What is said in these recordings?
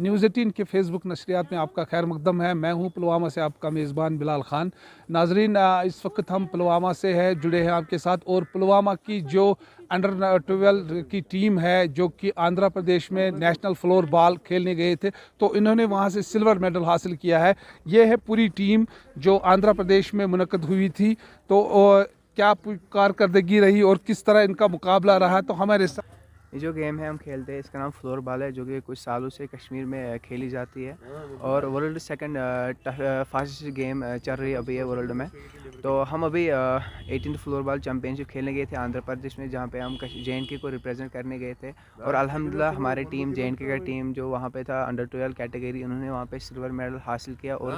News 18 के Facebook नशरियात में आपका खैर मकदम है। मैं हूं पुलवामा से आपका मेज़बान बिलाल ख़ान। नाजरीन, इस वक्त हम पुलवामा से हैं, जुड़े हैं आपके साथ। और पुलवामा की जो अंडर 12 की टीम है, जो कि आंध्र प्रदेश में नेशनल फ्लोर बॉल खेलने गए थे, तो इन्होंने वहां से सिल्वर मेडल हासिल किया है। ये है पूरी टीम जो आंध्र प्रदेश में मुनक़द हुई थी। तो क्या कारकर्दगी रही और किस तरह इनका मुकाबला रहा, तो हमारे साथ ये जो गेम है हम खेलते हैं, इसका नाम फ्लोर बॉल है, जो कि कुछ सालों से कश्मीर में खेली जाती है और वर्ल्ड सेकंड फास्टेस्ट गेम चल रही है अभी है वर्ल्ड में। तो हम अभी 18th फ्लोर बॉल चैम्पियनशिप खेलने गए थे आंध्र प्रदेश में, जहाँ पे हम JNK को रिप्रेजेंट करने गए थे। और अल्हम्दुलिल्लाह हमारी टीम JNK का टीम जो वहाँ पे था अंडर 12 कैटेगरी, उन्होंने वहाँ पे सिल्वर मेडल हासिल किया और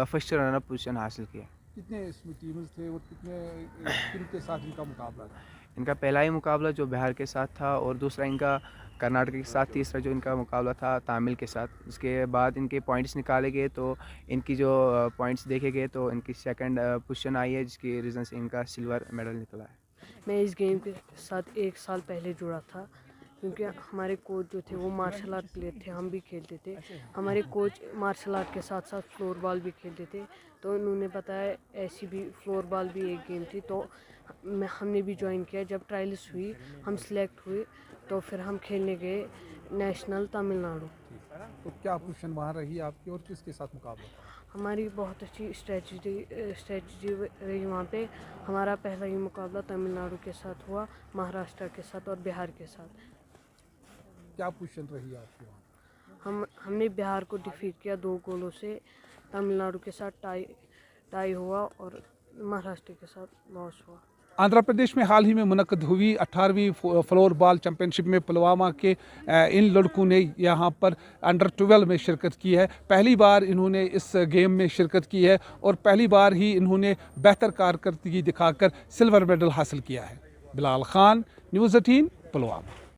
फर्स्ट रनर अप पोजीशन हासिल किया। कितने इसमें टीम्स थे और किनके साथ इनका मुकाबला था? इनका पहला ही मुकाबला जो बिहार के साथ था और दूसरा इनका कर्नाटक के साथ, तीसरा जो इनका मुकाबला था तमिल के साथ। इसके बाद इनके पॉइंट्स निकाले गए, तो इनकी जो पॉइंट्स देखे गए तो इनकी सेकंड पोजीशन आई है, जिसकी रीज़न से इनका सिल्वर मेडल निकला है। मैं इस गेम के साथ 1 साल पहले जुड़ा था, क्योंकि हमारे कोच जो थे वो मार्शल आर्ट प्लेयर थे, हम भी खेलते थे। हमारे कोच मार्शल आर्ट के साथ साथ फ्लोर बॉल भी खेलते थे, तो उन्होंने बताया ऐसी भी फ्लोर बॉल भी एक गेम थी। तो हमने भी ज्वाइन किया। जब ट्रायल्स हुई, हम सिलेक्ट हुए, तो फिर हम खेलने गए नेशनल तमिलनाडु। तो क्या पोजीशन वहाँ रही आपकी और किसके साथ मुकाबला था? हमारी बहुत अच्छी स्ट्रेटजी रही वहाँ पे। हमारा पहला ही मुकाबला तमिलनाडु के साथ हुआ, महाराष्ट्र के साथ और बिहार के साथ। क्या पोजीशन रही आपकी वहाँ? हमने बिहार को डिफीट किया 2 गोलों से। तमिलनाडु के साथ टाई हुआ और महाराष्ट्र के साथ लॉस हुआ। आंध्र प्रदेश में हाल ही में मुनक़द हुई 18वीं फ्लोर बॉल चैम्पियनशिप में पुलवामा के इन लड़कों ने यहाँ पर अंडर 12 में शिरकत की है। पहली बार इन्होंने इस गेम में शिरकत की है और पहली बार ही इन्होंने बेहतर कारकर्दगी दिखाकर सिल्वर मेडल हासिल किया है। बिलाल ख़ान, न्यूज़ 18, पुलवामा।